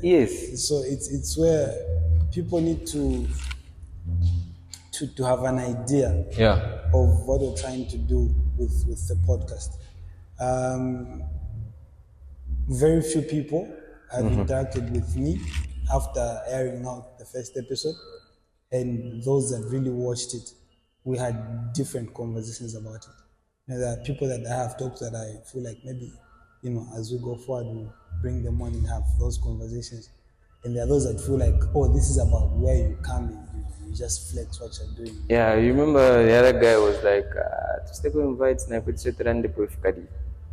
Yes. So it's where people need to have an idea of what we're trying to do with the podcast. Very few people have interacted with me after airing out the first episode, and those that really watched it, we had different conversations about it. There are people that I have talked that I feel like maybe, as we go forward, we'll bring them on and have those conversations. And there are those that feel like, oh, this is about where you come in, you just flex what you're doing. Yeah, you remember the other guy was like, "Tusteko invites na kutshetrande kufikadi."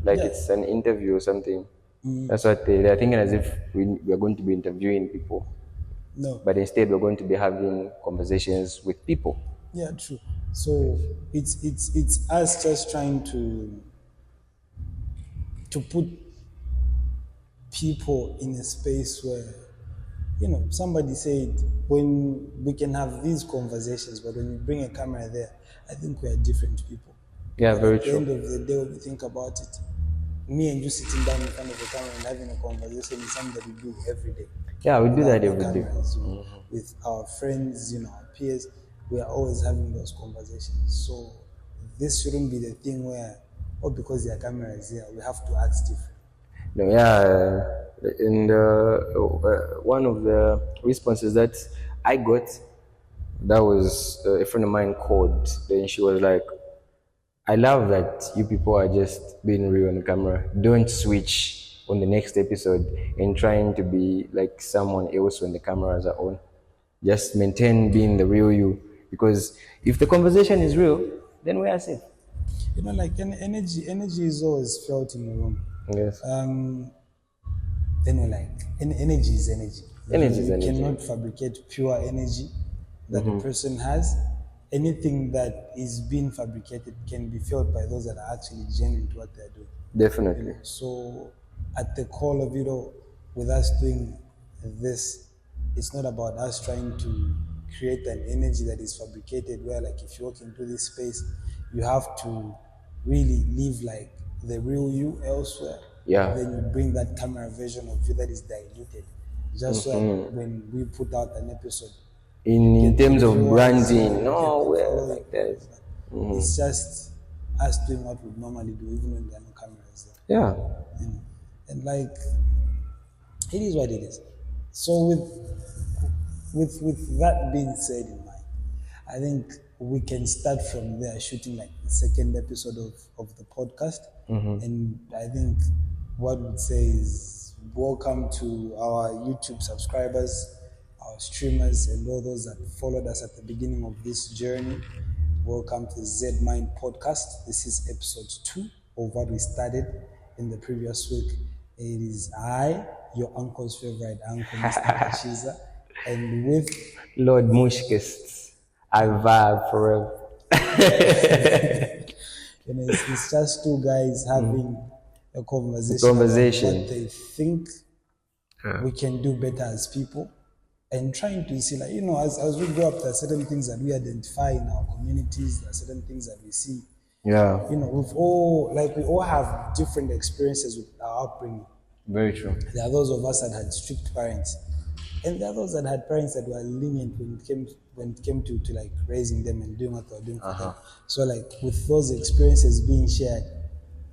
Like it's an interview or something. That's what they're thinking, as if we're going to be interviewing people. No. But instead we're going to be having conversations with people. Yeah, true. So it's us just trying to put people in a space where, somebody said, when we can have these conversations, but when you bring a camera there, I think we are different people. Yeah, very true. At the end of the day, when you think about it, me and you sitting down in front of the camera and having a conversation is something that we do every day. Yeah, we do that every day. With our friends, our peers, we are always having those conversations. So this shouldn't be the thing where, because their camera is here, we have to act different. No, yeah, and one of the responses that I got, that was a friend of mine called, and she was like, "I love that you people are just being real on camera. Don't switch on the next episode and trying to be like someone else when the cameras are on. Just maintain being the real you, because if the conversation is real, then we are safe." Like energy is always felt in the room. Yes. Like energy is energy. You cannot fabricate pure energy that a person has. Anything that is being fabricated can be felt by those that are actually genuine to what they're doing. Definitely. So at the core of it all, with us doing this, it's not about us trying to create an energy that is fabricated where, like, if you walk into this space, you have to really live like the real you elsewhere. Yeah. Then you bring that camera version of you that is diluted. Just so when we put out an episode, in terms of branding, no, we're like that. It's just us doing what we normally do, even when there are no cameras there. Yeah. And like, it is what it is. So with that being said in mind, I think we can start from there, shooting like the second episode of the podcast. And I think what we'd say is welcome to our YouTube subscribers, our streamers, and all those that followed us at the beginning of this journey. Welcome to the ZedMinds Podcast. This is episode 2 of what we started in the previous week. It is I, your uncle's favorite uncle, Mr. Kachiza, and with Lord Mushkest. I vibe forever. It's just two guys having a conversation about what they think we can do better as people, and trying to see, like, as we grow up, there are certain things that we identify in our communities, there are certain things that we see. Yeah. We all have different experiences with our upbringing. Very true. There are those of us that had strict parents, and there are those that had parents that were lenient when it came to like raising them and doing what they were doing for them. So like with those experiences being shared,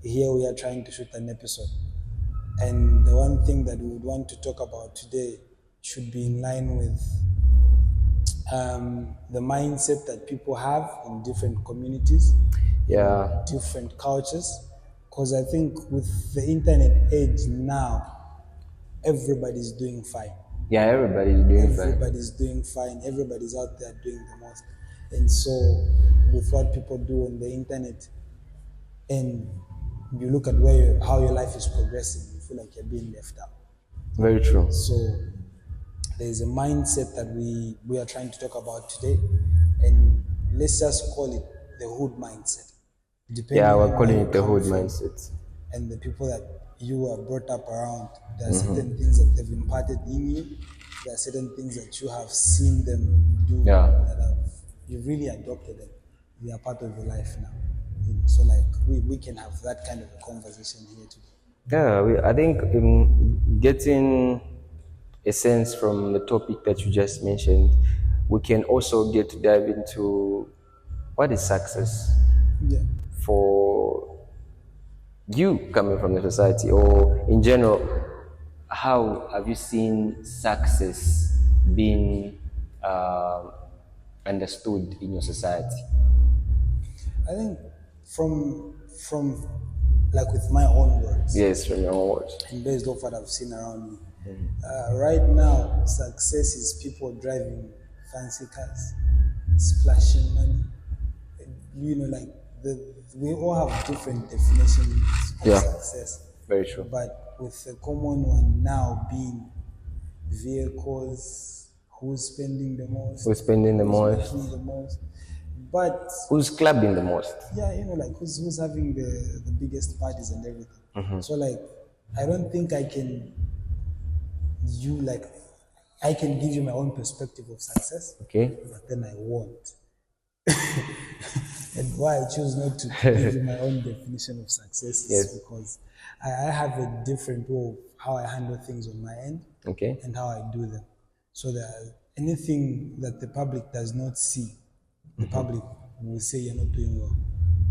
here we are trying to shoot an episode. And the one thing that we would want to talk about today should be in line with the mindset that people have in different communities, different cultures. Because I think with the internet age now, everybody's doing fine. Yeah, everybody's doing fine. Everybody's doing fine. Everybody's out there doing the most. And so with what people do on the internet, and you look at how your life is progressing, you feel like you're being left out. Very true. So there's a mindset that we are trying to talk about today, and let's just call it the hood mindset. We're calling it the hood mindset. And the people that you were brought up around, there are certain things that they've imparted in you. There are certain things that you have seen them do that you've really adopted them. They are part of your life now. So like we can have that kind of a conversation here today. Yeah, I think getting a sense from the topic that you just mentioned, we can also get to dive into what is success Yeah. for you coming from the society, or in general, how have you seen success being understood in your society? I think from like with my own words Yes, from your own words. and based off what I've seen around me. Right now, success is people driving fancy cars, splashing money. You know, like we all have different definitions of Yeah. success. Very true. But with the common one now being vehicles, who's spending the most, Who's spending the most? making the most. But Who's clubbing the most? yeah, you know, like who's having the biggest parties and everything. So like, I don't think I can give you my own perspective of success, Okay. but then I won't. And why I choose not to give you my own definition of success is Yes. because I have a different way of how I handle things on my end Okay. and how I do them. So that anything that the public does not see, the public will say you're not doing well.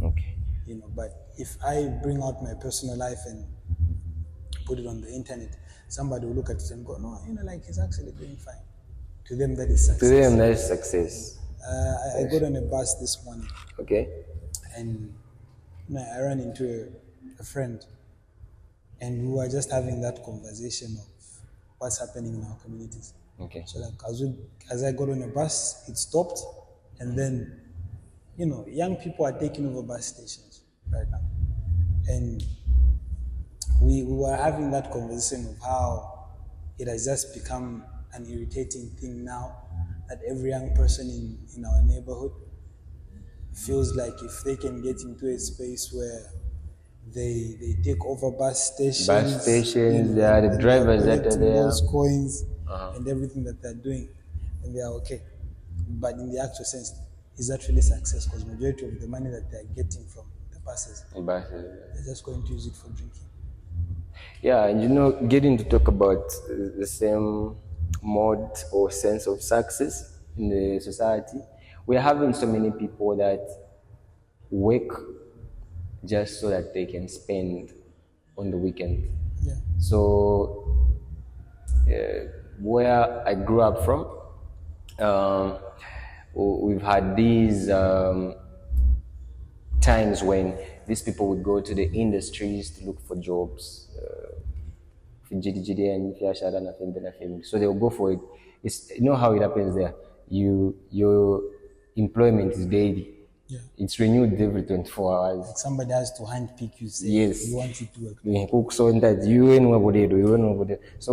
Okay. You know, but if I bring out my personal life and put it on the internet, somebody will look at it and go, no, you know, like he's actually doing fine. To them, that is success. To them, that is success. I got on a bus this morning Okay. and you know, I ran into a friend and we were just having that conversation of what's happening in our communities. Okay. So like as I got on a bus, it stopped, and then, you know, young people are taking over bus stations right now. And we were having that conversation of how it has just become an irritating thing now that every young person in our neighborhood feels like if they can get into a space where they take over bus stations. Bus stations, you know, yeah, the and drivers they're that are collecting there. those coins and everything that they're doing, and they are okay. But in the actual sense, is that really success? Because majority of the money that they're getting from the buses, they're just going to use it for drinking. Yeah, and you know, getting to talk about the same mode or sense of success in the society, we're having so many people that work just so that they can spend on the weekend. Yeah. So, where I grew up from, we've had these times when these people would go to the industries to look for jobs. So they'll go for it. You know how it happens there. Your employment is daily. Yeah. It's renewed every 24 hours. Somebody has to handpick you, say, Yes. you want it to work. So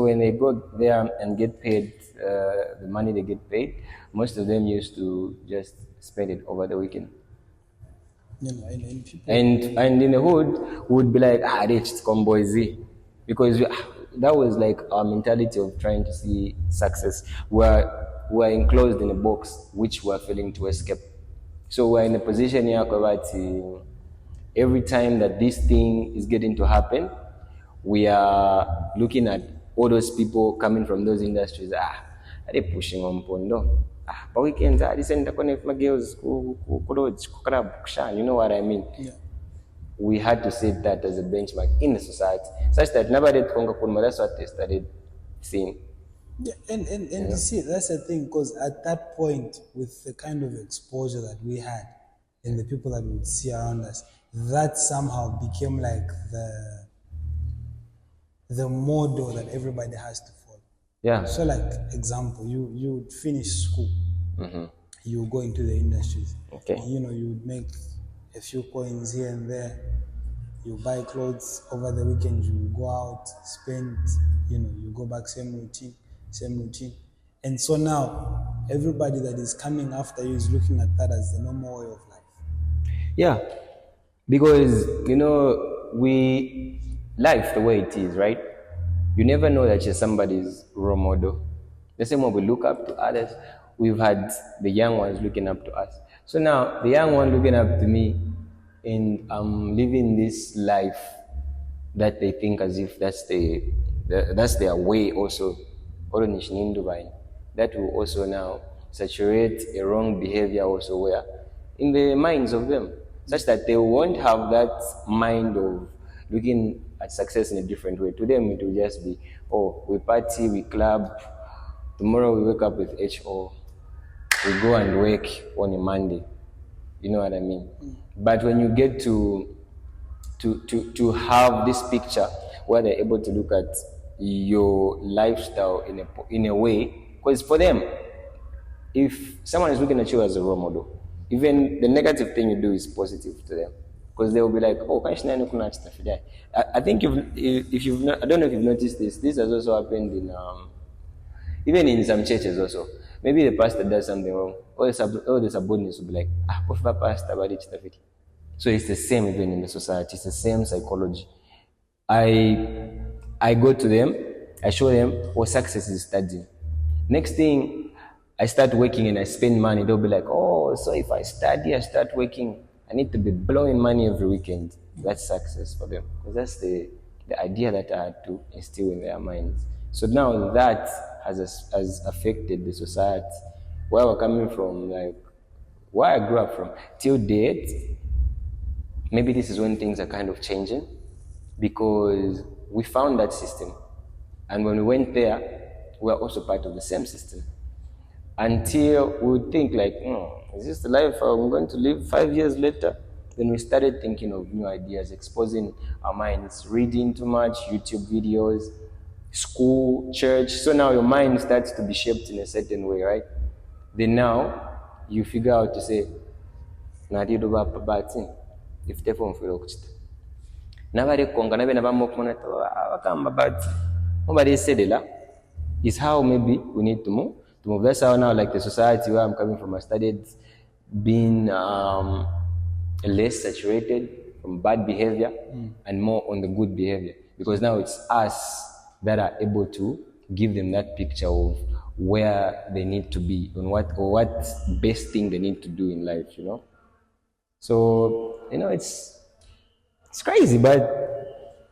when they go there and get paid the money they get paid, most of them used to just spend it over the weekend. You know, and people, And in the hood would be like, it's combo Z, because that was like our mentality of trying to see success. We're enclosed in a box which we're failing to escape. So we're in a position here where every time that this thing is getting to happen, we are looking at all those people coming from those industries. Are they pushing on Pondo? But weekends, they send my girls, you know what I mean? yeah. We had to set that as a benchmark in the society, such that nobody that's what they started seeing. Yeah, and you see, that's the thing, because at that point, with the kind of exposure that we had and the people that we would see around us, that somehow became like the model that everybody has to follow. Yeah. So, like, example, you would finish school, you would go into the industries. Okay. You know, you would make a few coins here and there. You buy clothes over the weekend. You go out, spend. You know, you go back, same routine. And so now, everybody that is coming after you is looking at that as the normal way of life. Yeah, because you know, life the way it is, right? You never know that you're somebody's role model. The same way we look up to others, we've had the young ones looking up to us. So now the young one looking up to me, and I'm living this life that they think as if that's their way also that will also now saturate a wrong behavior also where in the minds of them, such that they won't have that mind of looking at success in a different way. To them, it will just be, oh, we party, we club, tomorrow we wake up with HO, we go and work on a Monday. You know what I mean? But when you get to have this picture where they're able to look at your lifestyle in a way, because for them, if someone is looking at you as a role model, even the negative thing you do is positive to them, because they will be like, oh, I think if you've not, I don't know if you've noticed this. This has also happened in even in some churches also. Maybe the pastor does something wrong, all the subordinates will be like, pastor, so it's the same even in the society. It's the same psychology. I go to them, I show them what success is studying. Next thing, I start working and I spend money. They'll be like, oh, so if I study, I start working, I need to be blowing money every weekend. That's success for them. Because that's the idea that I had to instill in their minds. So now that has affected the society. Where we're coming from, like where I grew up from, till date, maybe this is when things are kind of changing, because we found that system. And when we went there, we were also part of the same system. Until we would think like, is this the life I'm going to live 5 years later? Then we started thinking of new ideas, exposing our minds, reading too much, YouTube videos, school, church. So now your mind starts to be shaped in a certain way, right? Then now you figure out to say, if they phone for nobody said it. Is how maybe we need to move. That's how now, like the society where I'm coming from, I started being less saturated from bad behavior and more on the good behavior. Because now it's us that are able to give them that picture of where they need to be and what best thing they need to do in life, you know. So, you know, it's crazy, but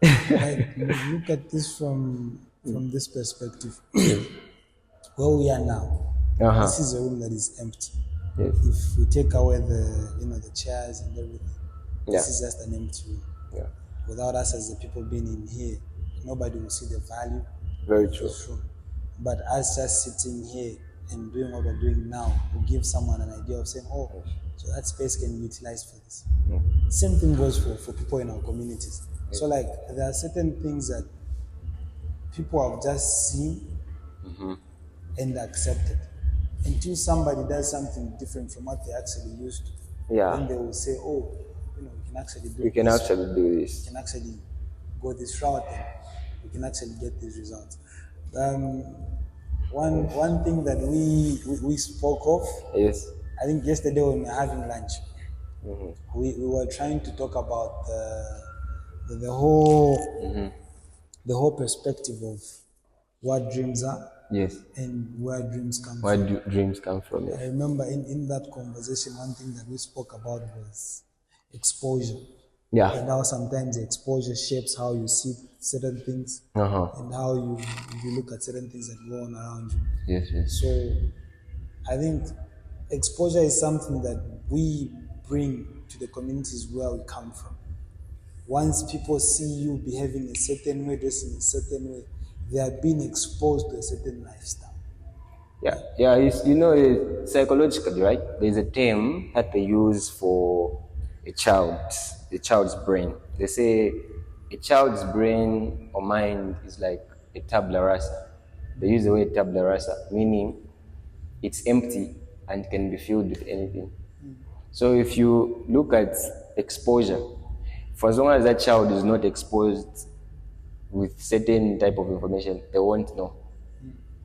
Like, look at this from this perspective. Where we are now, this is a room that is empty. Yes. If we take away the chairs and everything, this is just an empty room. Yeah. Without us as the people being in here, nobody will see the value Very of true. this room. But us just sitting here and doing what we're doing now will give someone an idea of saying, oh, so that space can be utilized for this. Same thing goes for people in our communities. So like there are certain things that people have just seen and accepted. Until somebody does something different from what they actually used to, then they will say, oh, we can actually do this. We can actually do this. We can actually go this route and we can actually get these results. One thing that we spoke of, Yes. I think yesterday when we were having lunch, we were trying to talk about the whole perspective of what dreams are. Yes. And where dreams come from. Where do dreams come from? I remember in that conversation, one thing that we spoke about was exposure. Yeah. And how sometimes exposure shapes how you see certain things and how you look at certain things that go on around you. Yes, yes. So I think exposure is something that we bring to the communities where we come from. Once people see you behaving a certain way, dressing a certain way, they are being exposed to a certain lifestyle. Yeah. It's, psychologically, right? There's a term that they use for a child's brain. They say a child's brain or mind is like a tabula rasa. They use the word tabula rasa, meaning it's empty and can be filled with anything. So if you look at exposure, for as long as that child is not exposed with certain type of information, they won't know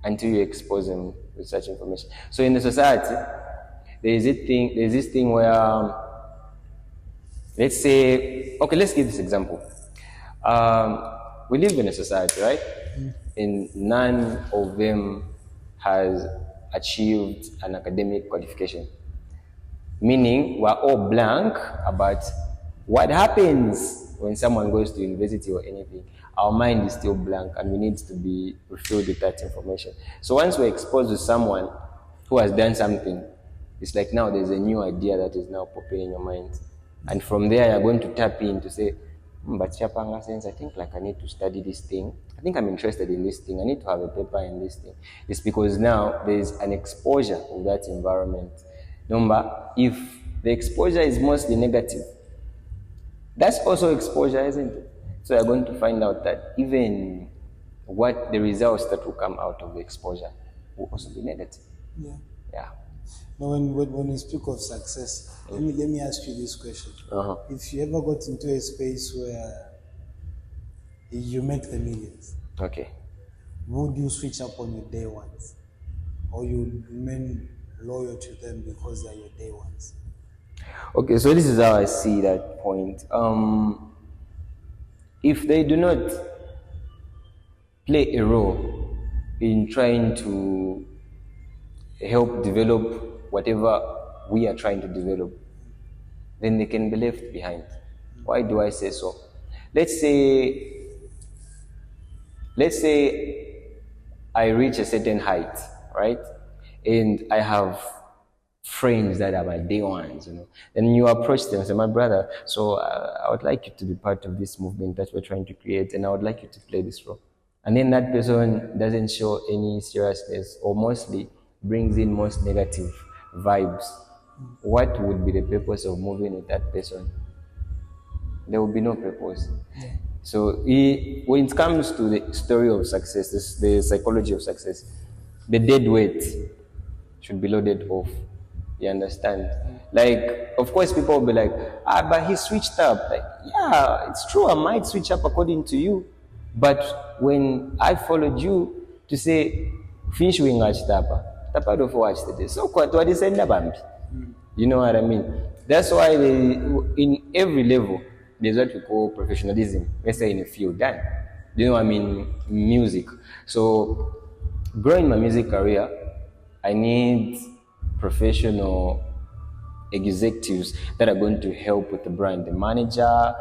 until you expose them with such information. So in the society, there's this thing where, let's say, okay, let's give this example. We live in a society, right? And none of them has achieved an academic qualification. Meaning, we're all blank about what happens when someone goes to university or anything. our mind is still blank and we need to be refilled with that information. So once we're exposed to someone who has done something, it's like now there's a new idea that is now popping in your mind. And from there, you're going to tap in to say, but Chapanga sense, I think like I need to study this thing. I think I'm interested in this thing. I need to have a paper in this thing. It's because now there's an exposure of that environment. Number, if the exposure is mostly negative, that's also exposure, isn't it? So you're going to find out that even what the results that will come out of the exposure will also be negative. Yeah. Yeah. Now, when we speak of success, let me ask you this question. If you ever got into a space where you make the millions, Okay. would you switch up on your day ones? Or you remain loyal to them because they're your day ones? Okay, so this is how I see that point. If they do not play a role in trying to help develop whatever we are trying to develop, then they can be left behind. Why do I say so? Let's say I reach a certain height, right? And I have friends that are my day ones, Then you approach them and say, my brother, so I would like you to be part of this movement that we're trying to create, and I would like you to play this role. And then that person doesn't show any seriousness, or mostly brings in most negative vibes. What would be the purpose of moving with that person? There will be no purpose. Yeah. So when it comes to the story of success, the psychology of success, the dead weight should be loaded off. You understand? Like, of course, people will be like, but he switched up. Like, yeah, it's true, I might switch up according to you. But when I followed you to say, finish wing tapa do for watch today. So what is bambi? You know what I mean? That's why in every level, there's what we call professionalism. Let's say in a field, done. You know what I mean? Music. So growing my music career, I need professional executives that are going to help with the brand, the manager,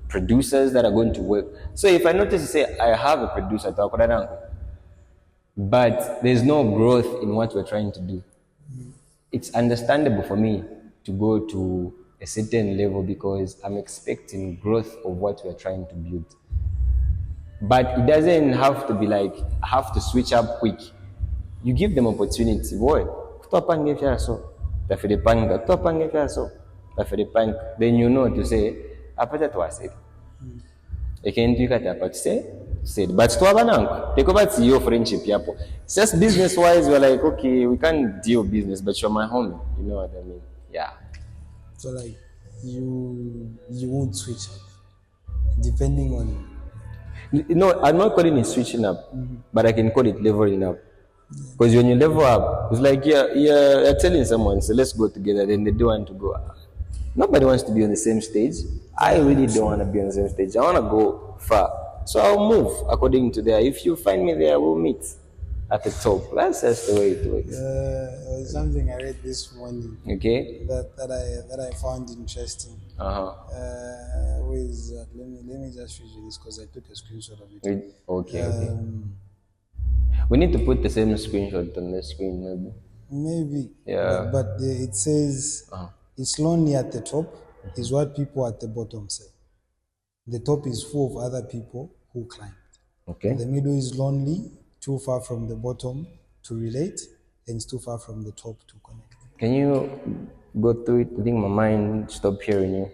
producers that are going to work. So if I notice to say I have a producer, but there's no growth in what we're trying to do, it's understandable for me to go to a certain level because I'm expecting growth of what we're trying to build. But it doesn't have to be like I have to switch up quick. You give them opportunity. Boy, then you know to say, apata to say. Again, you got to say, but to have take over to your friendship. Just business wise, we're like, okay, we can't deal business, but you're my homie. You know what I mean? Yeah. So like you won't switch up depending on. No, I'm not calling it switching up, but I can call it leveling up. Because when you level up, it's like you're telling someone, so let's go together, then they don't want to go. Nobody wants to be on the same stage. I really don't want to be on the same stage. I want to go far. So I'll move according to there. If you find me there, we'll meet at the top. That's just the way it works. Something I read this morning. Okay. That I found interesting. Let me just read you this because I took a screenshot of it. Okay. We need to put the same screenshot on the screen, maybe. Maybe. Yeah. But it says it's lonely at the top is what people at the bottom say. The top is full of other people who climbed. Okay. The middle is lonely, too far from the bottom to relate, and too far from the top to connect. Can you go through it? I think my mind stopped hearing you.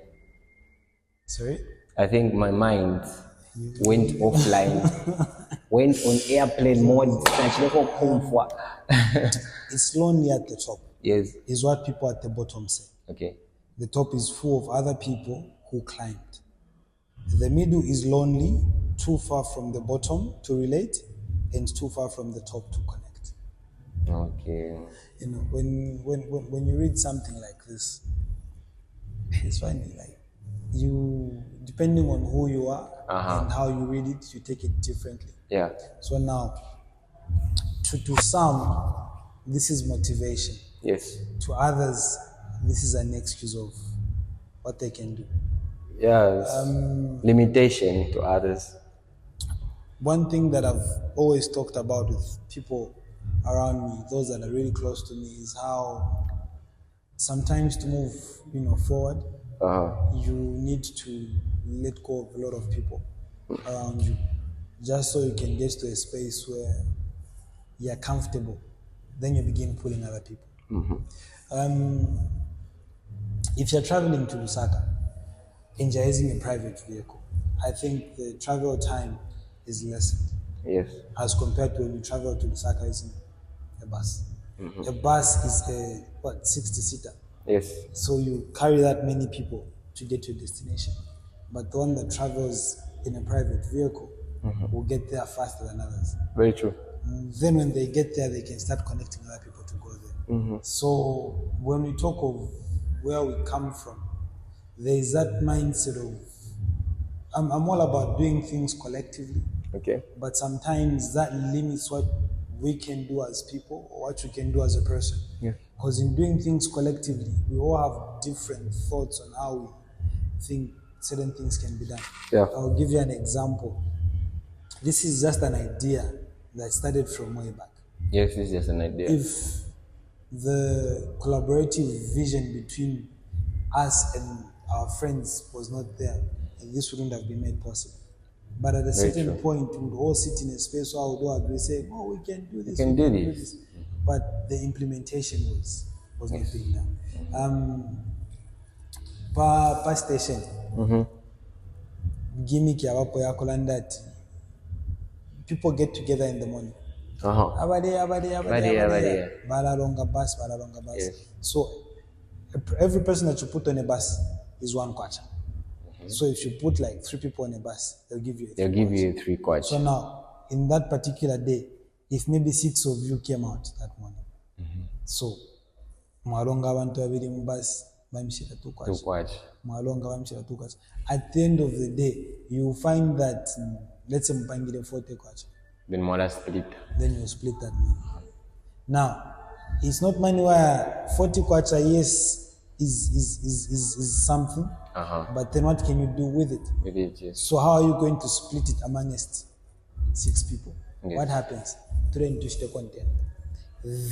Sorry? I think my mind went offline, went on airplane mode. It's lonely at the top. Yes. Is what people at the bottom say. Okay. The top is full of other people who climbed. The middle is lonely, too far from the bottom to relate, and too far from the top to connect. Okay. You know, when you read something like this, it's funny. Like you, depending on who you are and how you read it, you take it differently. Yeah. So now, to some, this is motivation. Yes. To others, this is an excuse of what they can do. Yes. Limitation to others. one thing that I've always talked about with people around me, those that are really close to me, is how sometimes to move, forward, you need to let go of a lot of people around you, just so you can get to a space where you're comfortable. Then you begin pulling other people. If you're traveling to Lusaka and you're using a private vehicle, I think the travel time is lessened. Yes. As compared to when you travel to Lusaka using a bus. A bus is a 60-seater. Yes. So you carry that many people to get to your destination. But the one that travels in a private vehicle will get there faster than others. Very true. Then when they get there, they can start connecting other people to go there. So when we talk of where we come from, there is that mindset of, I'm all about doing things collectively. Okay. But sometimes that limits what we can do as people or what you can do as a person. Because in doing things collectively, we all have different thoughts on how we think certain things can be done. I'll give you an example. This is just an idea that started from way back. Yes, it's just an idea. If the collaborative vision between us and our friends was not there, this wouldn't have been made possible. But at a certain point, we would all sit in a space where we would all agree, say, we can do this. We can do this. But the implementation was not being done. Per station, gimmick ya wapo ya that people get together in the morning. Abade. Balalonga bus. Yes. So every person that you put on a bus is one kwacha. So if you put like 3 people on a bus, they'll give you a 3 kwacha. So now, in that particular day, if maybe 6 of you came out that morning, so mwalonga abantu babiri mu bus bamshira 2 kwacha. Mwalonga bamshira 2 kwacha. At the end of the day, you find that let's say mpangile 40 kwacha. Then mwala split. Then you split that money. Now, it's not money where 40 kwacha, yes, is something, but then what can you do with it? With it, yes. So how are you going to split it amongst 6 people? Yes. What happens? Trying to the content.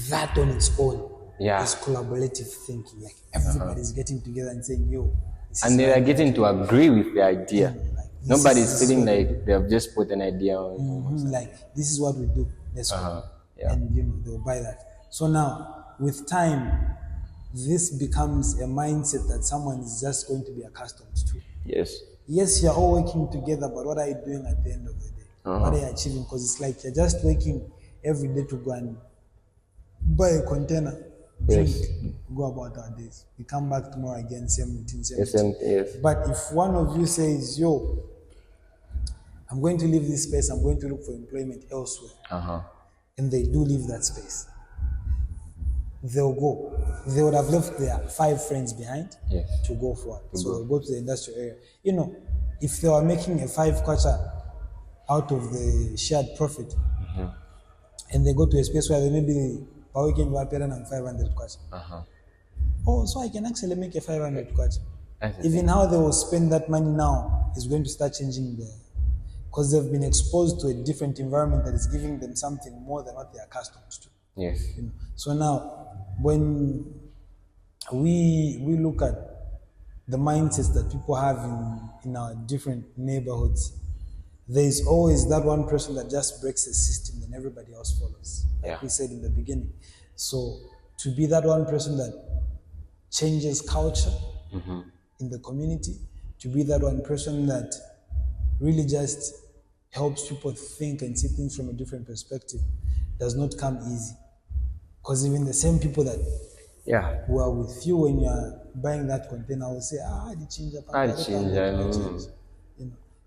That on its own is collaborative thinking. Like everybody's getting together and saying, yo. And they are getting to agree with the idea. Nobody's feeling like they have just put an idea on. Like, this is what we do. That's and they'll buy that. So now, with time, this becomes a mindset that someone is just going to be accustomed to. Yes, you're all working together, but what are you doing at the end of the day? What are you achieving? Because it's like you're just working every day to go and buy a container, drink, go about our days. We come back tomorrow again, same routine, same routine. Yes. But if one of you says, yo, I'm going to leave this space, I'm going to look for employment elsewhere, and they do leave that space, they'll go. They would have left their 5 friends behind to go forward. So they'll go to the industrial area. If they were making a 5 kwacha out of the shared profit, and they go to a space where they maybe per weekend were paying 500 kwacha. So I can actually make a 500 kwacha. Even how they will spend that money now is going to start changing because they've been exposed to a different environment that is giving them something more than what they are accustomed to. Yes. So now, when we look at the mindsets that people have in our different neighborhoods, there is always that one person that just breaks the system and everybody else follows. Like we said in the beginning. So to be that one person that changes culture in the community, to be that one person that really just helps people think and see things from a different perspective does not come easy. Because even the same people that who are with you when you are buying that container will say, the change.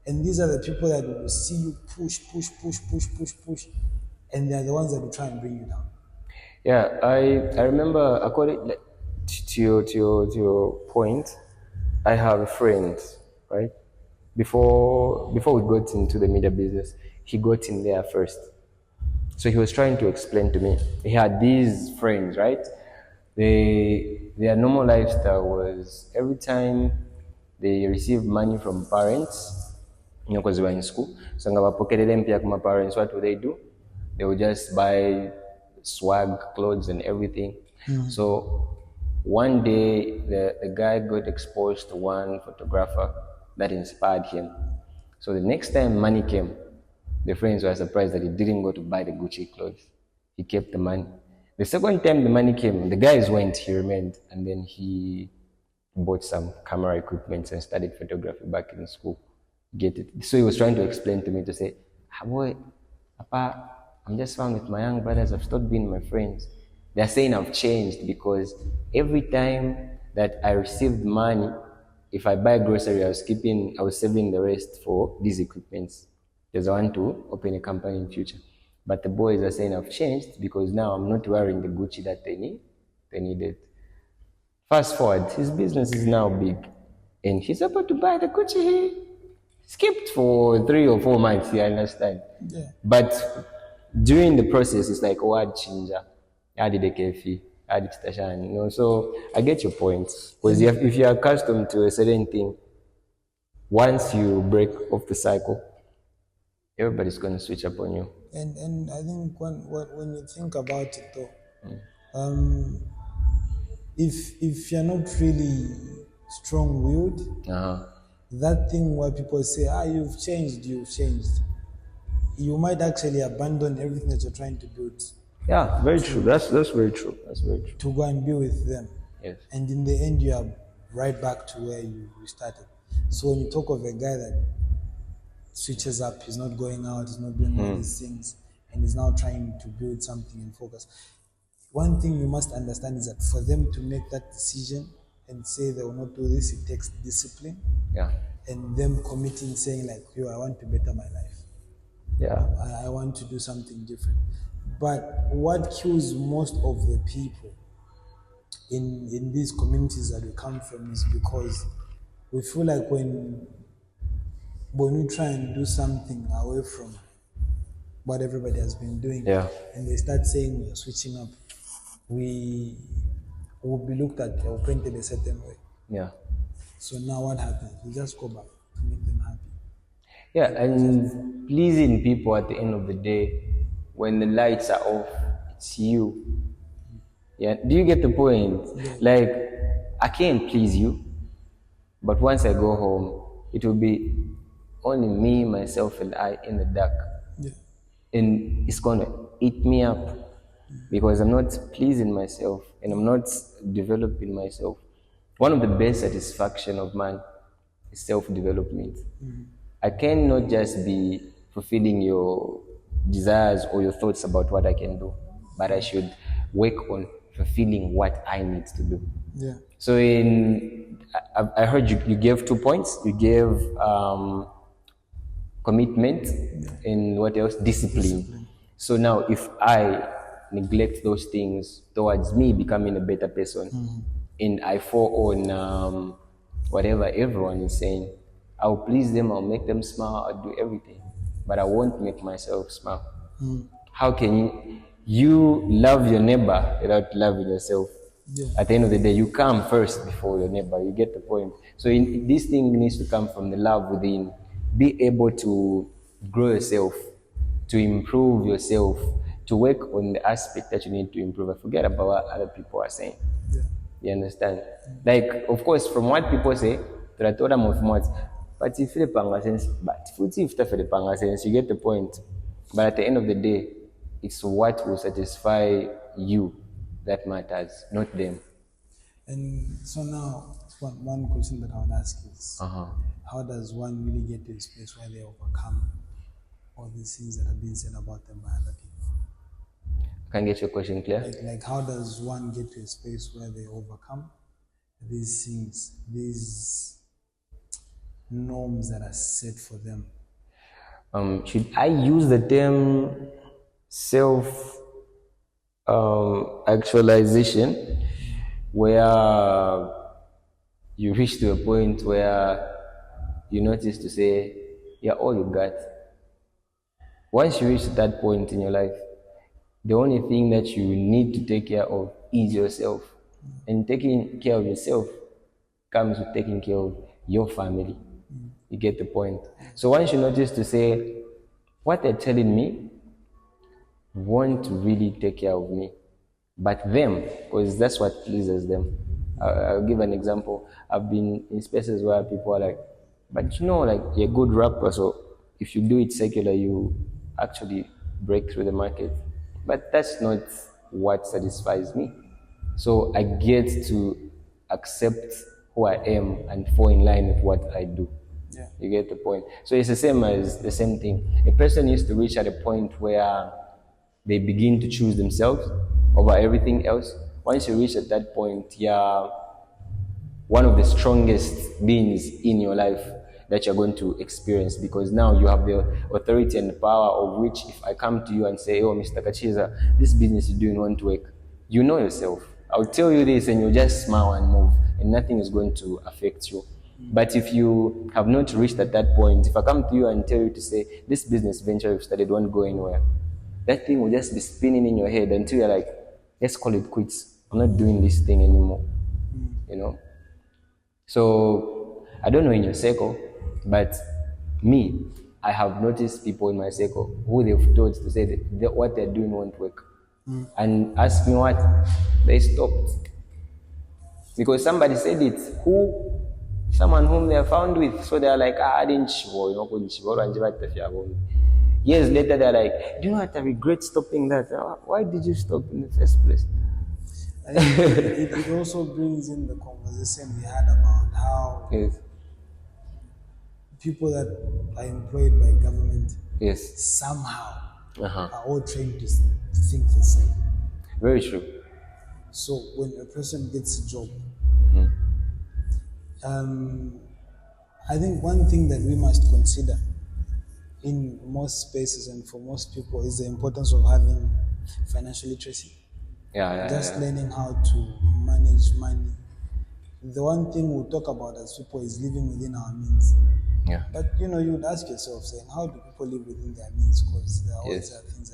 And these are the people that will see you push, and they're the ones that will try and bring you down. Yeah, I remember, according to your point, I have a friend, right? Before we got into the media business, he got in there first. So he was trying to explain to me. He had these friends, right? Their normal lifestyle was every time they received money from parents, because we were in school. So my parents, what would they do? They would just buy swag, clothes, and everything. So one day, the guy got exposed to one photographer that inspired him. So the next time money came, the friends were surprised that he didn't go to buy the Gucci clothes. He kept the money. The second time the money came, the guys went, he remained, and then he bought some camera equipment and studied photography back in school. Get it? So he was trying to explain to me to say, boy, Papa, I'm just fine with my young brothers. I've stopped being my friends. They're saying I've changed because every time that I received money, if I buy grocery, I was saving the rest for these equipments because I want to open a company in future. But the boys are saying I've changed because now I'm not wearing the Gucci that they needed. Fast forward, his business is now big, and he's about to buy the Gucci. He skipped for 3 or 4 months. You understand? Yeah. But during the process, it's like, oh, I'd changer, I did a kefi, I did stashan, you know. So I get your point, because if you're accustomed to a certain thing, once you break off the cycle, everybody's going to switch up on you. And I think when you think about it though, if you're not really strong-willed, that thing where people say, you've changed, you might actually abandon everything that you're trying to build. Yeah, very true. That's very true. That's very true. To go and be with them. Yes. And in the end, you are right back to where you started. So when you talk of a guy that switches up, he's not going out, he's not doing all these things, and he's now trying to build something and focus. One thing you must understand is that for them to make that decision and say they will not do this, it takes discipline. Yeah. And them committing, saying like, I want to better my life. Yeah. I want to do something different. But what kills most of the people in these communities that we come from is because we feel like when we try and do something away from what everybody has been doing, and they start saying we're switching up, we will be looked at or painted a certain way. Yeah. So now what happens? We just go back to make them happy. Yeah, and pleasing people at the end of the day, when the lights are off, it's you. Yeah, do you get the point? Yeah. Like, I can't please you, but once I go home, it will be only me, myself, and I in the dark. Yeah. And it's gonna eat me up because I'm not pleasing myself and I'm not developing myself. One of the best satisfaction of man is self-development. I cannot just be fulfilling your desires or your thoughts about what I can do, but I should work on fulfilling what I need to do. Yeah. So I heard you gave 2 points. You gave commitment and what else? Discipline. So now if I neglect those things towards me becoming a better person, and I fall on whatever everyone is saying, I'll please them, I'll make them smile, I'll do everything, but I won't make myself smile. How can you love your neighbor without loving yourself? Yeah. At the end of the day, you come first before your neighbor. You get the point. So this thing needs to come from the love within. Be able to grow yourself, to improve yourself, to work on the aspect that you need to improve. I forget about what other people are saying. Yeah. You understand? Like, of course, from what people say, but if you get the point. But at the end of the day, it's what will satisfy you that matters, not them. And so now, one question that I would ask is, how does one really get to a space where they overcome all these things that are being said about them by other people? Can I get your question clear? Like how does one get to a space where they overcome these things, these norms that are set for them? Should I use the term self actualization, where you reach to a point where you notice to say, you're all you got. Once you reach that point in your life, the only thing that you need to take care of is yourself. And taking care of yourself comes with taking care of your family. You get the point. So once you notice to say, what they're telling me won't really take care of me, but them, because that's what pleases them. I'll give an example. I've been in spaces where people are like, but like you're a good rapper, so if you do it secular, you actually break through the market. But that's not what satisfies me. So I get to accept who I am and fall in line with what I do. Yeah. You get the point. So it's the same thing. A person needs to reach at a point where they begin to choose themselves over everything else. Once you reach at that point, you're one of the strongest beings in your life that you're going to experience, because now you have the authority and the power of which, if I come to you and say, oh, Mr. Kachiza, this business you're doing won't work, you know yourself. I'll tell you this and you just smile and move, and nothing is going to affect you. But if you have not reached at that point, if I come to you and tell you to say, this business venture you've started won't go anywhere, that thing will just be spinning in your head until you're like, let's call it quits. I'm not doing this thing anymore. So I don't know in your circle, but me, I have noticed people in my circle who they've told to say that what they're doing won't work. And ask me what, they stopped. Because somebody said it, someone whom they are found with. So they're like, I didn't show, years later, they're like, do you know what, I regret stopping that. Why did you stop in the first place? It also brings in the conversation we had about how people that are employed by government somehow are all trained to think the same. Very true. So when a person gets a job, I think one thing that we must consider in most spaces and for most people is the importance of having financial literacy. Learning how to manage money. The one thing we'll talk about as people is living within our means. Yeah. But you'd ask yourself, saying, how do people live within their means? Because there are always things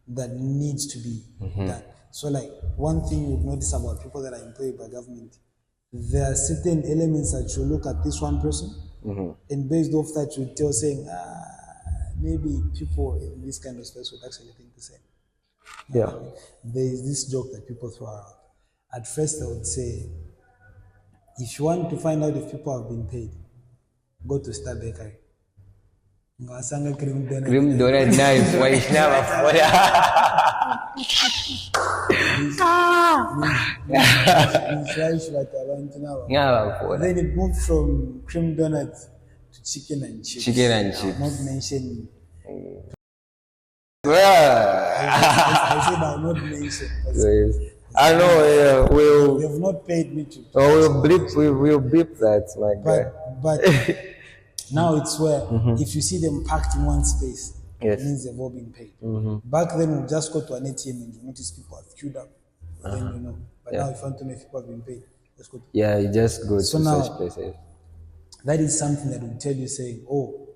that needs to be done. So, like, one thing you'd notice about people that are employed by government, there are certain elements that you look at this one person, and based off that you tell, saying, maybe people in this kind of space would actually think the same. Yeah. There is this joke that people throw around. At first, I would say, if you want to find out if people have been paid, go to Star Bakery. Cream donut knife, why is never Then it moved from cream donut to chicken and chips. Not mentioning. I said I'll not mention. I know. They've not paid me to. We'll beep that, my guy. But now it's where if you see them packed in one space, it means they've all been paid. Back then, we just go to an ATM and you notice people have queued up. Then you know. But now, if you want to know if people have been paid, just go to. Yeah, you just go to such places. That is something that will tell you, saying, "Oh,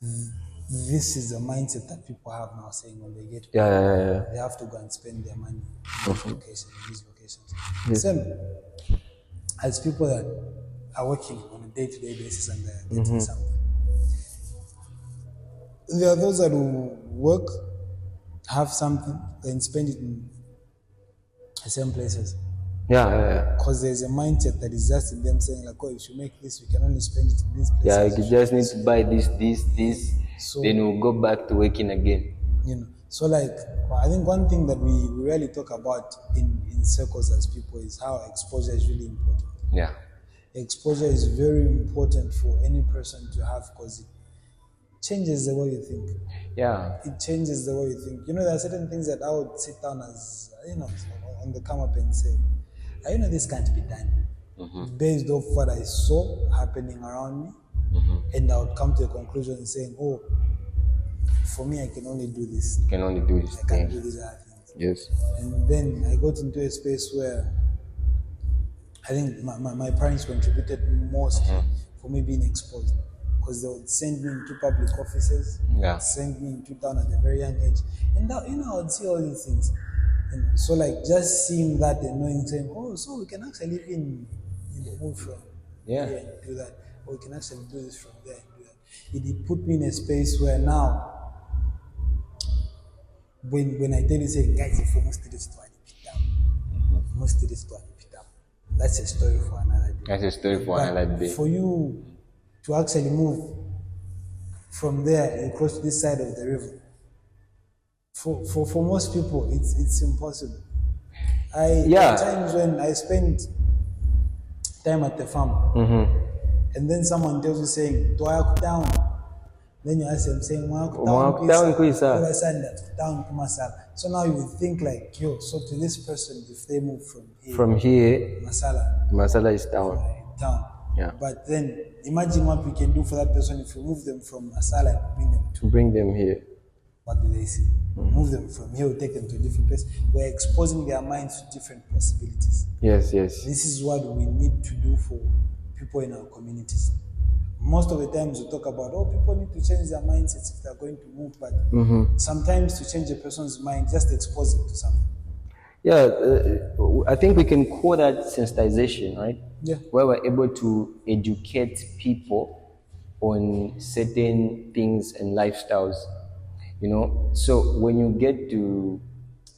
this is the mindset that people have now, saying when they get paid, they have to go and spend their money in these locations. Same as people that are working on a day-to-day basis and they're getting something. There are those that will work, have something, then spend it in the same places. Because there's a mindset that is just in them saying, like, oh, if you make this, we can only spend it in these places. Yeah, you just need to buy this, so, then we'll go back to working again. So like, I think one thing that we really talk about in circles as people is how exposure is really important. Yeah. Exposure is very important for any person to have, because it changes the way you think. Yeah. It changes the way you think. There are certain things that I would sit down as, on the come up and say, this can't be done. Based off what I saw happening around me. And I would come to a conclusion saying, oh, for me, I can only do this. You can only do this. I can't do these other things. Yes. And then I got into a space where I think my parents contributed most for me being exposed, because they would send me into public offices, send me into town at a very young age, and that, I would see all these things. And so, like, just seeing that and knowing, saying, oh, so we can actually even move from Yeah. here and do that, or we can actually do this from there and do that. It put me in a space where now, when I tell you, say, guys, if almost did this to almost did this to that's a story for another day. That's a story for another day. For you to actually move from there across this side of the river, for most people, it's impossible. There are times when I spend time at the farm, and then someone tells you saying, "Do I walk down?" Then you ask them saying, "Walk down, Masala." So now you would think like, yo, so to this person, if they move from here, Masala is down. Yeah. But then imagine what we can do for that person if we move them from Masala and bring them here. What do they see? Move them from here, take them to a different place. We're exposing their minds to different possibilities. Yes. This is what we need to do for people in our communities. Most of the times we talk about, people need to change their mindsets if they're going to move, but sometimes to change a person's mind, just expose them to something. Yeah, I think we can call that sensitization, right? Yeah. Where we're able to educate people on certain things and lifestyles, So when you get to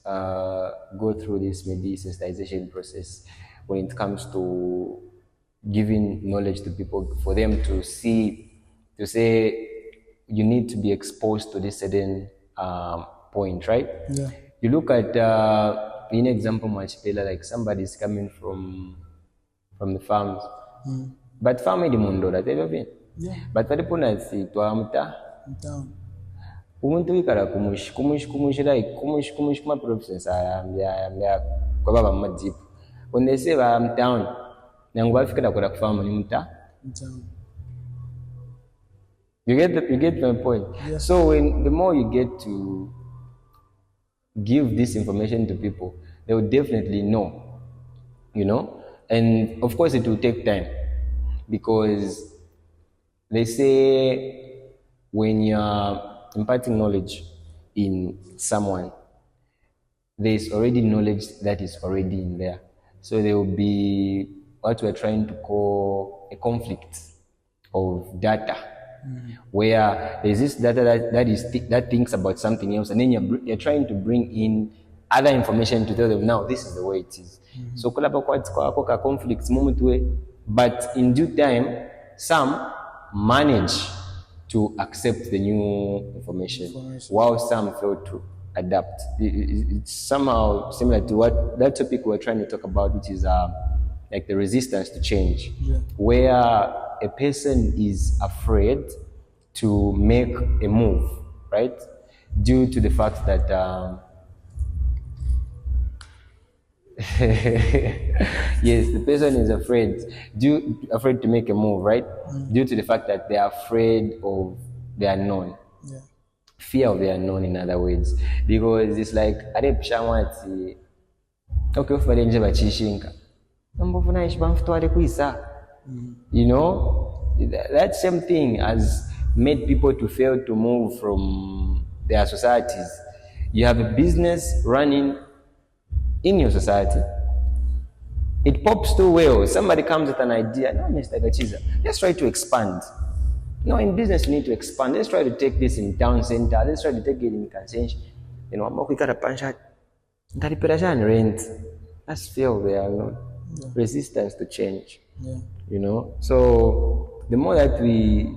go through this maybe sensitization process, when it comes to giving knowledge to people, for them to say you need to be exposed to this certain point, right? Yeah. You look at in example Machipela, like somebody's coming from the farms, but farm di mundo that they've been. Yeah. But for the punats to amta umuntu wikara kumush kuma province ya kwa baba majibu when they say I'm down nangu bafika kwa kufahamu ni mta. You get my point. Yeah. So the more you get to give this information to people, they will definitely know, and of course it will take time, because they say when you're imparting knowledge in someone, there's already knowledge that is already in there. So there will be what we're trying to call a conflict of data, where there's this data that thinks about something else, and then you're trying to bring in other information to tell them, now this is the way it is. So kulapa conflicts moment way, but in due time, some manage to accept the new information, while some fail to adapt. It's somehow similar to what that topic we're trying to talk about, which is like the resistance to change, where a person is afraid to make a move, right? Due to the fact that yes, the person is afraid to make a move, right? Due to the fact that they are afraid of the unknown. Yeah. Fear of the unknown, in other words, because it's like okay, that same thing has made people to fail to move from their societies. You have a business running in your society, it pops too well. Somebody comes with an idea, no, Mr. Kachiza, let's try to expand. No, in business you need to expand. Let's try to take this in town center. Let's try to take it in Kansenshi. We got a punch out. Rent. That's fear there, resistance to change. Yeah. So the more that we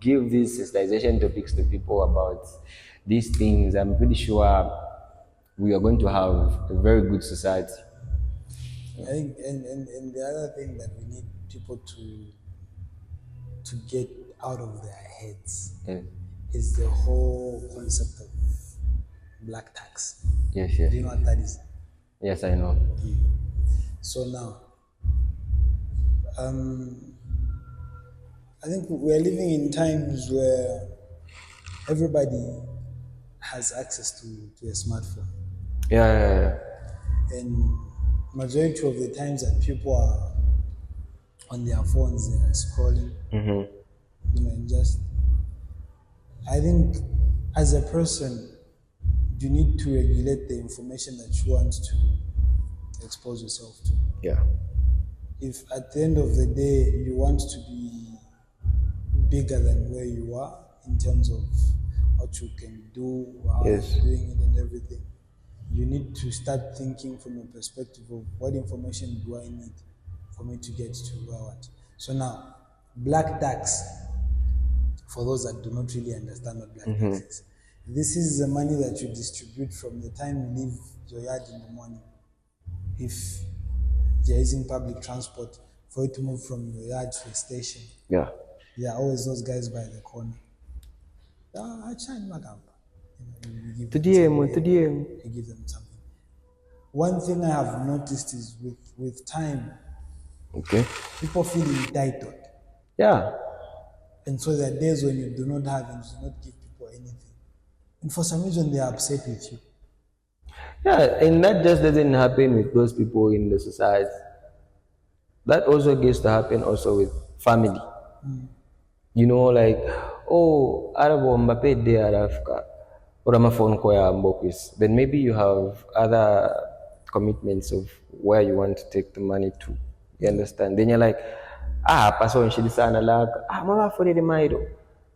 give these sensitization topics to people about these things, I'm pretty sure we are going to have a very good society. I think, and the other thing that we need people to get out of their heads is the whole concept of black tax. Yes. Do you know what that is? Yes, I know. So now, I think we're living in times where everybody has access to a smartphone. Yeah. And majority of the times that people are on their phones, they are scrolling. And just, I think as a person, you need to regulate the information that you want to expose yourself to. Yeah. if at the end of the day you want to be bigger than where you are in terms of what you can do, how Yes. you're doing it and everything, you need to start thinking from a perspective of what information do I need for me to get to where I want. So now, black tax, for those that do not really understand what black tax is, this is the money that you distribute from the time you leave your yard in the morning. If you're using public transport, for you to move from your yard to a station, Yeah. there are always those guys by the corner. I shine my camp. You give them something. One thing I have noticed is with time, Okay. people feel entitled. Yeah. And so there are days when you do not have and you do not give people anything. And for some reason, they are upset with you. Yeah, and that just doesn't happen with those people in the society. That also gets to happen also with family. You know, like, oh, arabo mbape de arafka, or amafon koya mbokis. Then maybe you have other commitments of where you want to take the money to. You understand? Then you're like, paso sana like, mama for the maido.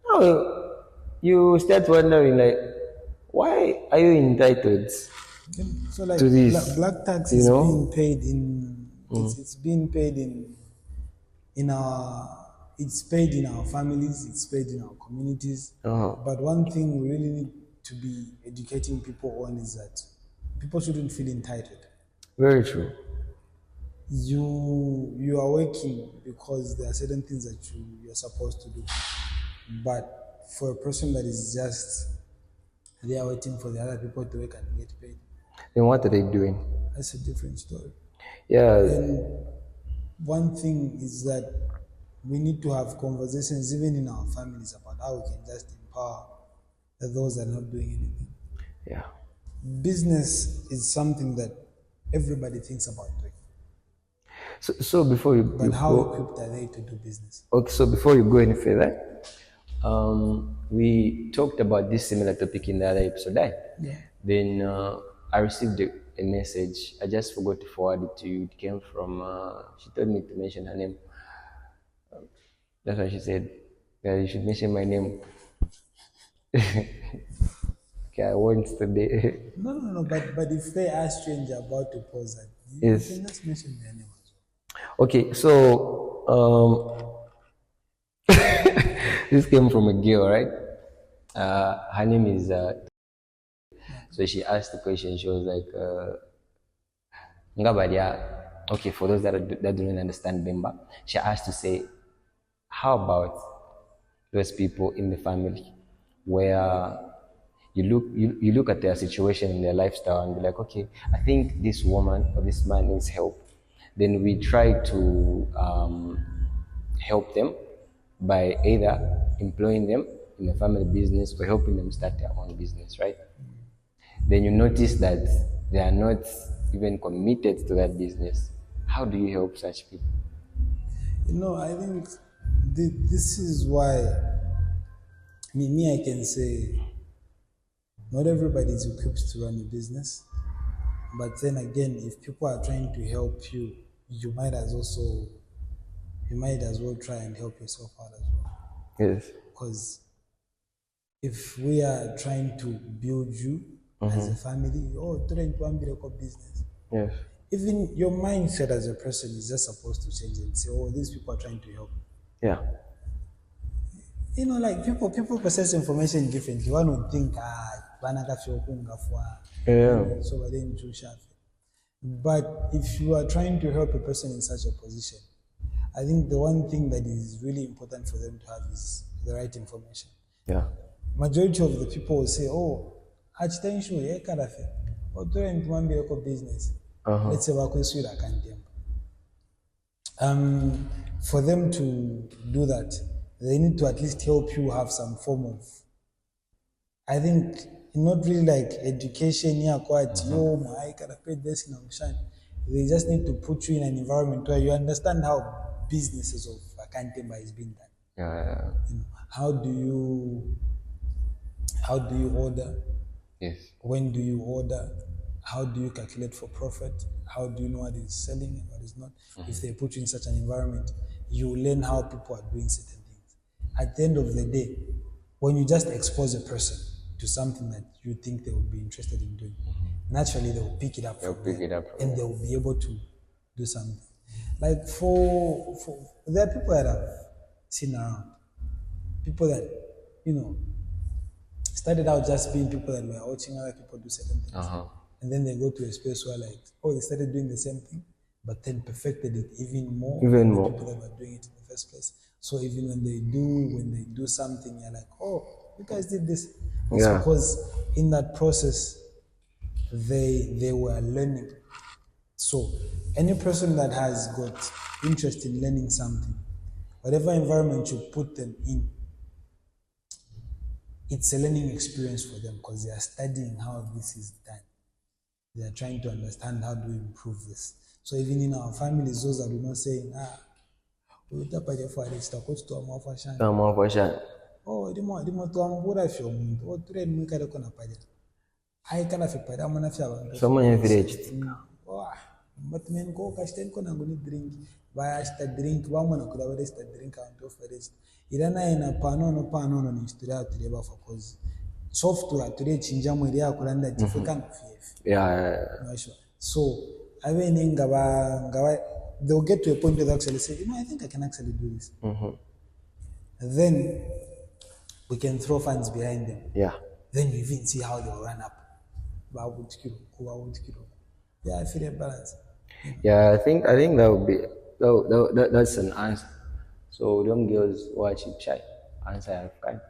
Now you start wondering like, why are you entitled? So like To this, black tax you is know? being paid in it's being paid in our it's paid in our families, it's paid in our communities. But one thing we really need to be educating people on is that people shouldn't feel entitled. Very true. You are working because there are certain things that you're supposed to do. But for a person that is just there waiting for the other people to work and get paid, Then what are they doing? that's a different story. Yeah. And one thing is that we need to have conversations even in our families about how we can just empower those that are not doing anything. Yeah. Business is something that everybody thinks about doing. So before you, But how equipped are they to do business? okay, so before you go any further, we talked about this similar topic in the other episode, right? Yeah. Then I received a message. I just forgot to forward it to you. It came from, she told me to mention her name. That's why she said that you should mention my name. Okay, I won't today. No. But if they are stranger about to pose that, Yes. you can just mention their name as well. Okay, so this came from a girl, right? Her name is. So she asked the question. She was like, "Ngabadia." Okay, for those that don't understand Bemba, she asked to say, "How about those people in the family where you look at their situation and their lifestyle and be like, okay, I think this woman or this man needs help. Then we try to help them by either employing them in a family business or helping them start their own business, right? Then you notice that they are not even committed to that business. How do you help such people? I think this is why I can say not everybody is equipped to run a business. But then again, if people are trying to help you, you might as well try and help yourself out as well. Yes. Because if we are trying to build you as a family, trying to build a business. Yes. Even your mindset as a person is just supposed to change and say, these people are trying to help. Yeah. Like people process information differently. One would think, Yeah. so I didn't do shafi. But if you are trying to help a person in such a position, I think the one thing that is really important for them to have is the right information. Yeah. Majority of the people will say, achitenshu karafe, otoren tumambi yoko business. Let's say wakweswira kantemba. For them to do that, they need to at least help you have some form of, I think, not really like education, they just need to put you in an environment where you understand how businesses of Akantemba is being done. Yeah. How do you order? Yes. When do you order? How do you calculate for profit? How do you know what is selling and what is not? If they put you in such an environment, you learn how people are doing certain things. At the end of the day, when you just expose a person to something that you think they would be interested in doing, naturally they will pick it up and they will be able to do something. Like for there are people that I've seen around, people that, started out just being people that were watching other people do certain things. And then they go to a space where they started doing the same thing, but then perfected it even more than the people that were doing it in the first place. So even when they do something, you're like, oh, you guys did this. It's because in that process, they were learning. So any person that has got interest in learning something, whatever environment you put them in, it's a learning experience for them because they are studying how this is done. They are trying to understand how do we improve this. So even in our families, those that do not saying, we tap at the forest, or coach to a more fashion. Oh, the more to a more of your moon, or to read Mika Conapadia. I can have a padamana. Someone have reached. But men go castel con angoni drink. By a drink, one could have a drink out of forest. Irana in a pano no historia to the for cause software to reach in Jamuria Kuranda Tifukan. Yeah. So I mean they'll get to a point where they actually say, I think I can actually do this. Then we can throw funds behind them. Yeah. Then you even see how they'll run up. Yeah, I feel a balance. Yeah, I think that would be that's an answer. So young girls watch it try. Answer I've got.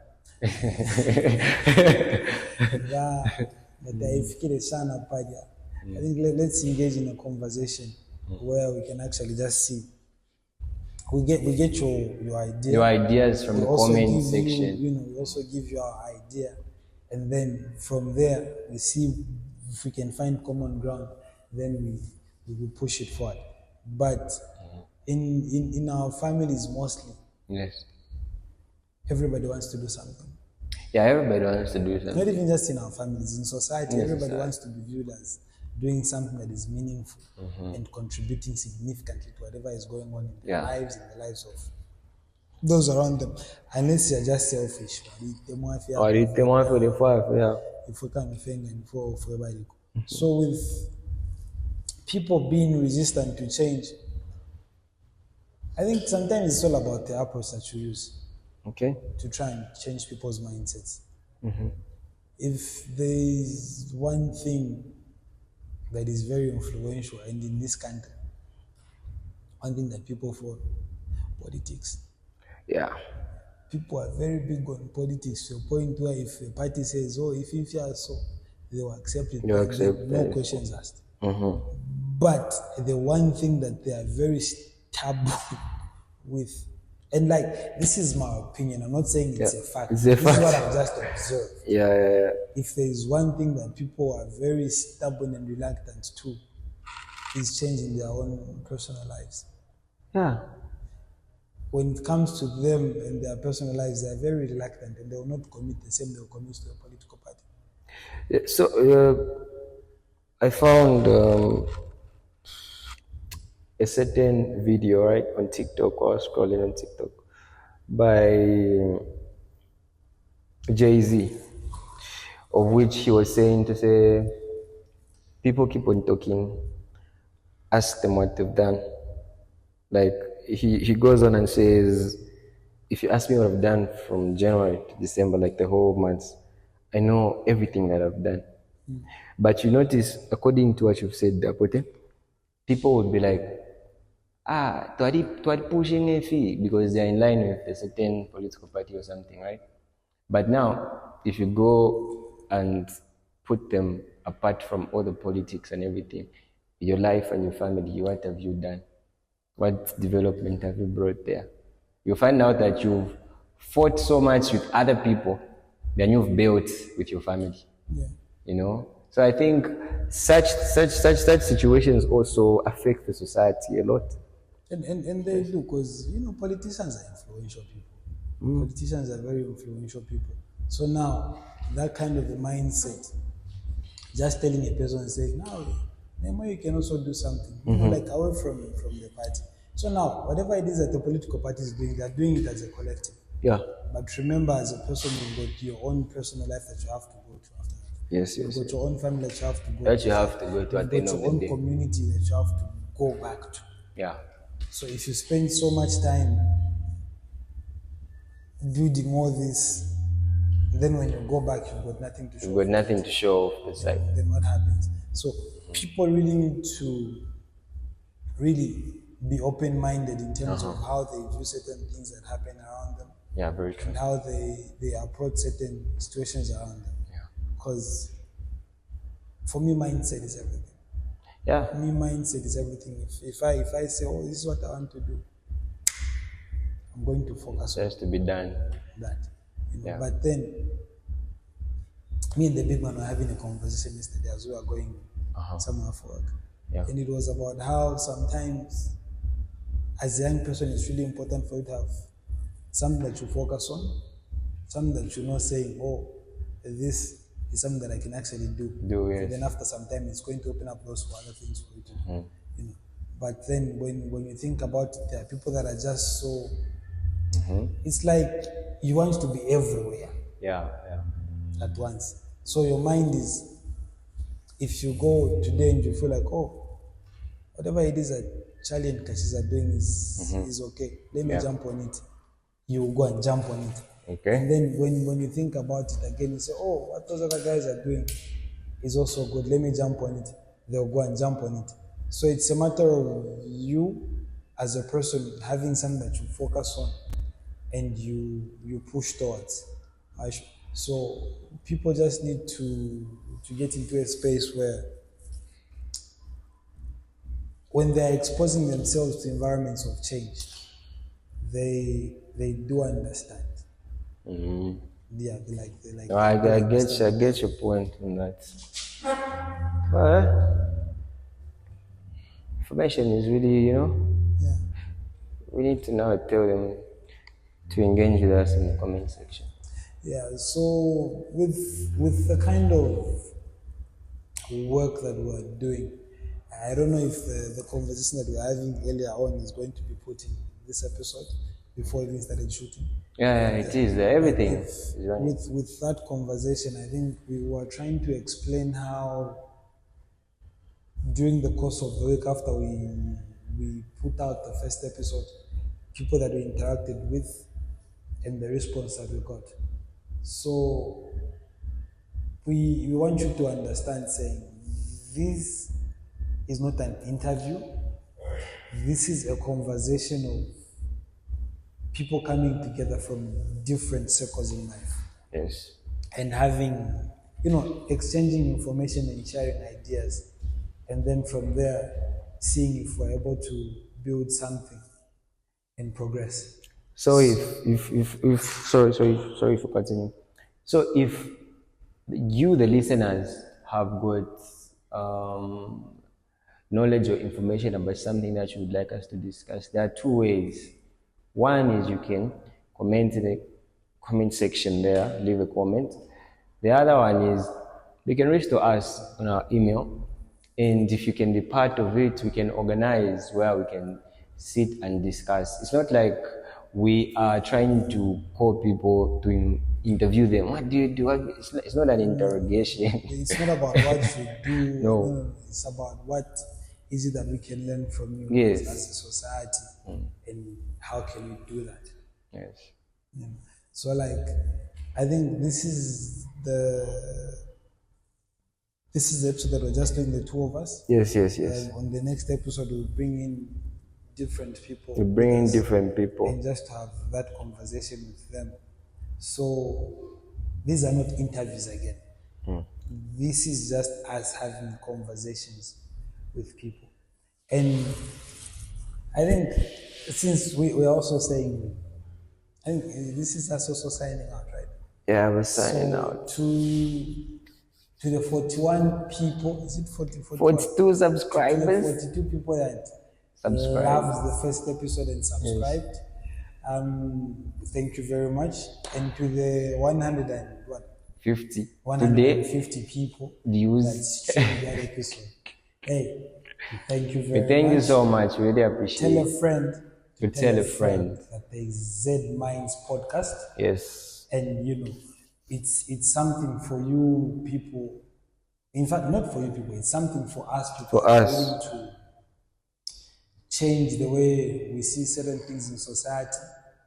But I feel a son of Padia. I think let's engage in a conversation where we can actually just see. We get your idea. Your ideas from the comment section. We also give you our idea, and then from there we see if we can find common ground. Then we will push it forward. But in our families mostly, yes, everybody wants to do something. Yeah, everybody wants to do something. Not even just in our families, in society, everybody wants to be viewed as doing something that is meaningful and contributing significantly to whatever is going on in their lives, in the lives of those around them. Unless you're just selfish. So with people being resistant to change, I think sometimes it's all about the approach that you use. Okay. To try and change people's mindsets. If there is one thing that is very influential, and in this country, one thing that people follow, politics. Yeah. People are very big on politics to a point where if a party says, oh, if you are so, they will accept it. No questions asked. But the one thing that they are very stubborn with, and this is my opinion, I'm not saying it's a fact. This is what I've just observed. Yeah. If there is one thing that people are very stubborn and reluctant to, is changing their own personal lives. Yeah. When it comes to them and their personal lives, they are very reluctant and they will not commit the same they will commit to a political party. Yeah, so I found a certain video, right, on TikTok, or scrolling on TikTok, by Jay-Z, of which he was saying to say, people keep on talking, ask them what they've done. Like, he goes on and says, if you ask me what I've done from January to December, like the whole month, I know everything that I've done. But you notice, according to what you've said, Apote, people would be like, to pushing a fee because they're in line with a certain political party or something, right? But now, if you go and put them apart from all the politics and everything, your life and your family, what have you done? What development have you brought there? You find out that you've fought so much with other people than you've built with your family. Yeah. You know? So I think such situations also affect the society a lot. And they do, because politicians are influential people. Politicians are very influential people. So now that kind of a mindset just telling a person and saying, now, Nemo, you can also do something, you know, like away from the party. So now, whatever it is that the political party is doing, they're doing it as a collective. Yeah. But remember, as a person, you've got your own personal life that you have to go to after that. Yes, You've got your own family that you have to go That to. you have to go to at the end You've of got your the own day. community that you have to go back to. Yeah. So if you spend so much time building all this, then when you go back, you've got nothing to show. You've got nothing to show off. It's like, Then what happens? So people really need to really be open-minded in terms of how they view certain things that happen around them. yeah, very true. And how they approach certain situations around them. Yeah. Because for me, mindset is everything. Yeah. For me, mindset is everything. If I say, oh, this is what I want to do, I'm going to focus It has to be done. on that. You know? Yeah. But then, me and the big man were having a conversation yesterday as we were going somewhere for work. Yeah. And it was about how sometimes, as a young person, it's really important for you to have something that you focus on, something that you're not saying, oh, this is something that I can actually do. Yes. And then after some time, it's going to open up doors for other things for you to do. You know. But then when you think about it, there are people that are just so, it's like you want to be everywhere Yeah. at once. So your mind is, if you go today and you feel like, oh, whatever it is that Charlie and Kachiza are doing is okay, let me jump on it. You go and jump on it. Okay. And then when you think about it again, you say, oh, what those other guys are doing is also good. Let me jump on it. They'll go and jump on it. So it's a matter of you as a person having something that you focus on and you push towards. So people just need to get into a space where when they're exposing themselves to environments of change, they do understand. Yeah, they like. No, I get your point on that. Well, information is really, Yeah. we need to now tell them to engage with us in the comment section. Yeah. So with the kind of work that we're doing, I don't know if the conversation that we're having earlier on is going to be put in this episode before we started shooting. Yeah, it is. Everything is running. With that conversation, I think we were trying to explain how during the course of the week after we put out the first episode, people that we interacted with and the response that we got. So we want you to understand, saying this is not an interview. This is a conversation of people coming together from different circles in life. Yes. And having, exchanging information and sharing ideas. And then from there, seeing if we're able to build something and progress. So sorry for continuing. So if you, the listeners, have got knowledge or information about something that you would like us to discuss, there are two ways. One is you can comment in the comment section there, leave a comment. The other one is you can reach to us on our email, and if you can be part of it, we can organize where we can sit and discuss. It's not like we are trying to call people to interview them. What do you do? It's not an interrogation. It's not about what you do. No. It's about what is it that we can learn from you Yes. as a society, and how can we do that? Yes. So I think this is the episode that we're just doing, the two of us. Yes. And on the next episode, we'll bring in different people. We bring in different people. And just have that conversation with them. So these are not interviews again. This is just us having conversations with people. And I think since we're also saying, I think this is us also signing out, right? Yeah, we're signing out. To the 41 people, is it 40, 42 subscribers. 42 people that Subscribe. loved the first episode and subscribed. Thank you very much. And to the 100 and what? 50 today 150 people views. that shared that episode. Hey, thank you very Thank much. you so much. Really appreciate Tell a it. friend To tell a friend. that there is ZedMinds Podcast. Yes. And it's something for you people. In fact, not for you people, it's something for us people. For us. Willing to change the way we see certain things in society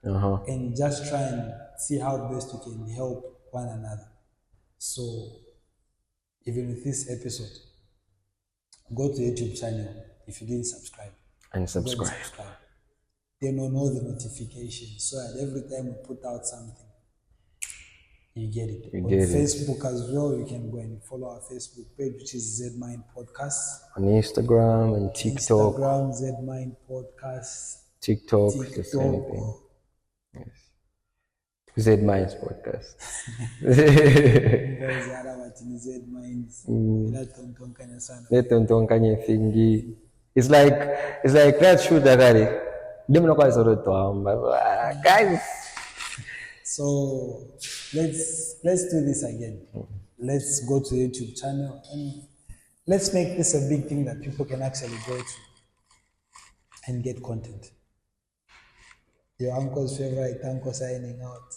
and just try and see how best we can help one another. So, even with this episode, go to YouTube channel if you didn't subscribe. And subscribe. Turn on all the notifications so that every time we put out something, you get it. On Facebook as well, you can go and follow our Facebook page, which is ZedMinds Podcast. On Instagram and TikTok. Instagram, ZedMinds Podcast. TikTok, the same thing. Yes. ZedMinds Podcast. It's like let's shoot that guys. So let's do this again. Let's go to the YouTube channel and let's make this a big thing that people can actually go to and get content. Your uncle's favorite uncle signing out.